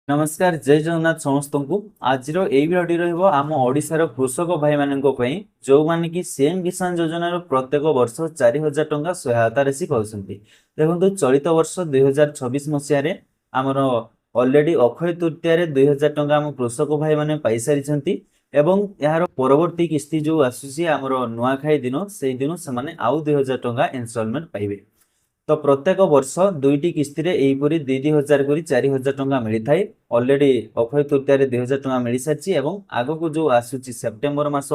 नमस्कार जय जगन्नाथ समस्त को आज भिडियो रहिबो आम ओडिशार कृषक भाई मानक पई जो माने कि सीएम किसान योजना रो प्रत्येक वर्ष 4000 टंका सहायता राशि पाउछंती। देखंतु चलित वर्ष 2026 मसिया रे हमर ऑलरेडी अक्षय तृतीया रे 2000 टंका हम कृषक भाई माने पाई सारिछंती एवं यार परवर्ती किस्ती जो आसुसी हमर नुआखाई दिन सेई दिन से माने आउ 2000 टंका इनस्टॉलमेंट पाइबे। तो प्रत्येक वर्ष दुईटी किस्ती रे एहीपरि 2000 करी 4000 टंका मिली थाए। ऑलरेडी अक्षय तृतीया रे 2000 टंका मिली सारछि एवं आगको जो आसुछि सेप्टेम्बर मास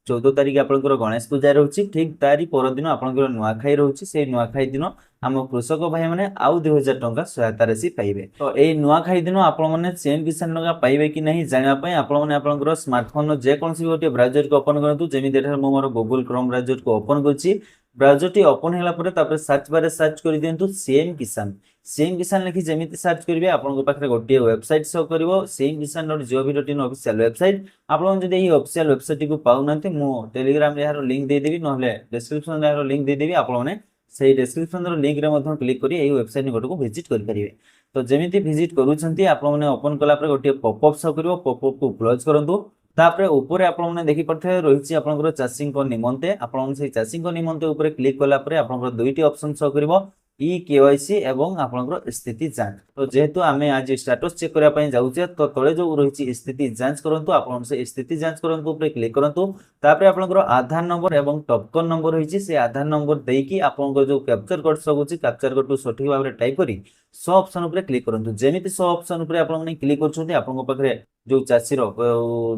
14 तारिख आपनकर गणेश पूजा रहउछि, ठीक तारि परदिन आपनकर नुआखाई रहउछि। से नुआखाई दिन हम कृषक भाई माने आउ 2000 टंका सहायता राशि पाइबे। तो एई नुआखाई दिन आपण माने सेम किसान टंका पाइबे कि नहीं जानिबा पय आपण माने आपनकर स्मार्टफोन रो जे कोनसी गोटे ब्राउजर को ओपन करंतु। जेमि देठा मो मोर गूगल क्रोम ब्राउजर को ओपन करछि। ब्राउजर टी ओपन होला परे तापर सर्च बार सर्च कर दियंतु सीएम किसान लिखि जेमिति सर्च करिवे आपन पाखरे गोटे वेबसाइट शो करिवो seamkisan.gov.in ऑफिशियल वेबसाइट। आपन जदि एही ऑफिशियल वेबसाइट को पाउ नथि मो टेलीग्राम रे यार लिंक दे देबी नहले डिस्क्रिप्शन रे यार लिंक दे देबी। आपन माने सेही डिस्क्रिप्शन रो लिंक रे मधन क्लिक करी एही वेबसाइट गोटे को विजिट करि परिवे। तो जेमिति विजिट करूछंती आपन माने ओपन कला परे गोटे पॉपअप शो करिवो। पॉपअप को क्लोज करंतु। तापरे ऊपर आपण माने देखि पड़थे रहिछि आपनकर चाषी को निमंते आपण से चाषी को निमंते ऊपर क्लिक कला परे आपनकर दुईटी ऑप्शन शो करिवो ई केवाईसी एवं आपनकर स्थिति जांच। तो जेहेतु आमे आज स्टेटस चेक करिया पय जाउछे तो तळे जो रहिछि स्थिति जांच करंतु आपण से स्थिति जांच करंतु ऊपर क्लिक करंतु। तापरे आपनकर आधार नंबर एवं टोकन नंबर रहिछि से आधार नंबर देकी आपनकर जो कैप्चर कोड सगुछि कैप्चर कोड को सठिक भाबरे टाइप करी सो ऑप्शन ऊपर क्लिक करंतु। जेमिति सो ऑप्शन ऊपर आपण माने क्लिक करछन्ती आपन पाखरे जो चाषी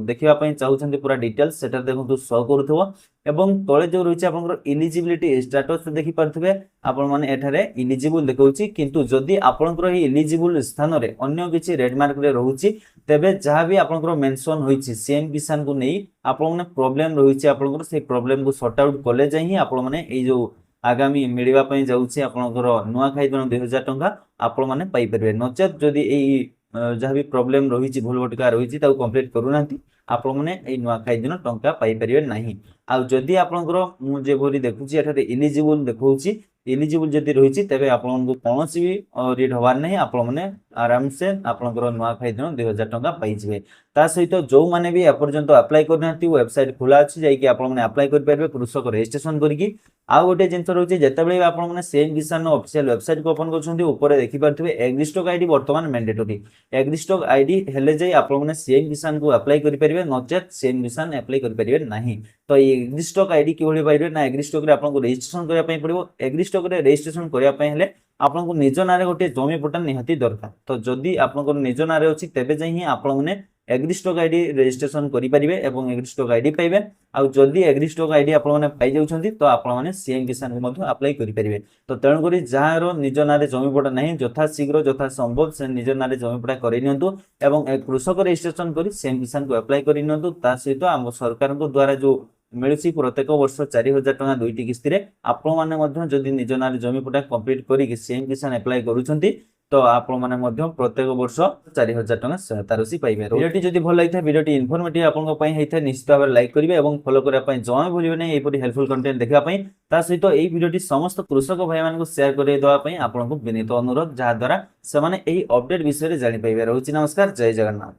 देखा चाहते पूरा डिटेल्स सेटा देखो शो करुव एवं तले जो रही है इलिजिबिलिटी स्टेटस देखि पारथिबे आपण माने एठारे इलिजिबल देखौछि। किंतु जदि आपनकर ही इलिजिबल स्थान रे अन्य किछि रेड मार्क रे रहउछि तेबे जहां भी आपनकर मेंशन होइछि सीएम किसान को नै आपण माने प्रॉब्लम रहिछि आपनकर से प्रॉब्लम को सॉर्ट आउट कले जाई ही आपण माने ए जो आगामी मिलिबा पय जाउछि आपनकर नुआ खाई दिन 2000 टंका आपण माने पाई परबे। नचेत जदि ए जहाँ भी प्रॉब्लम रही भूल भटका रही कंप्लीट करूना आपण मैंने नुआखाई दिन टंका पाई परिबे नहीं। आ जदि आपनकर मु जे भरी देखुची एठारे इलिजिबल देखौची इलिजिबल जदि रही तेबे आपनको कोनोसी भी रीड हवार नहीं आपण माने आराम से आपनकर नुआखाई दिन 2000 टंका पाई जिवे। ता सहित जो माने भी एपर्यंत अप्लाई करनांती वेबसाइट खुला अछि जाई कि आपण माने अप्लाई कर परबे कृषक रजिस्ट्रेशन करके। आ गोटे जिनस रही जितेबाला आपण मैंने सीएम किसान ऑफिशियल वेबसाइट को ओपन कर ऊपर देखि पारथिबे एग्रीस्टॉक आईडी वर्तमान मैंडेटरी एग्रीस्टॉक आईडी हेले जाई आपण माने सीएम किसान को अप्लाई करि परिबे नचेत सीएम किसान अप्लाई करि परिबे नहीं। तो एग्रीस्टॉक आईडी किभଳି पाइबे ना एग्रीस्टॉक रे आपनको रजिस्ट्रेशन करिया पय पड़िबो। एग्रीस्टॉक रे रजिस्ट्रेशन करिया पय हेले आपनको निज नारे गोटे जमी पट्टा निहाती दरकार। तो जदि आपनको निज नारे अछि तेबे जाई ही आपण माने एग्रीस्टॉक आईडी रजिस्ट्रेशन करि परिबे एवं एग्रीस्टॉक आईडी पाइबे। आ जदि एग्रीस्टॉक आईडी आपण माने पाई जाउछंती तो आपण माने सीएम किसान को मधु अप्लाई करि परिबे। तो तेणु करी जहारो निज नारे जमी पट्टा नहीं यथा शीघ्र यथा संभव से निज नारे जमी पट्टा करि नियंतु एवं कृषक रजिस्ट्रेशन करी सीएम किसान को अप्लाई करि नियंतु। ता सहित हम सरकार को द्वारा जो मिलुछि प्रत्येक वर्ष 4000 टंका दुईटी किस्ती रे आपण माने मध्य जदि निज नारे जमी पट्टा कंप्लीट करी सीएम किसान अप्लाई करूछंती तो आपण माने मध्य प्रत्येक वर्ष 4000 टंका सहायता राशि पाइबे। वीडियोटी जदि भल लागिथा वीडियोटी इन्फॉर्मेटिव आपन पई हेइथा निश्चित भाबे लाइक करिवे एवं फॉलो करिया पई जमा भूलिबे नै एपरि हेल्पफुल कंटेंट देखिबा पई। ता सहित एई वीडियोटी समस्त कृषक भाई मानन को शेयर करि देबा पई आपन को विनीत अनुरोध जहा द्वारा से माने एई अपडेट विषय रे जानि पाइबे। रहउछि नमस्कार जय जगन्नाथ।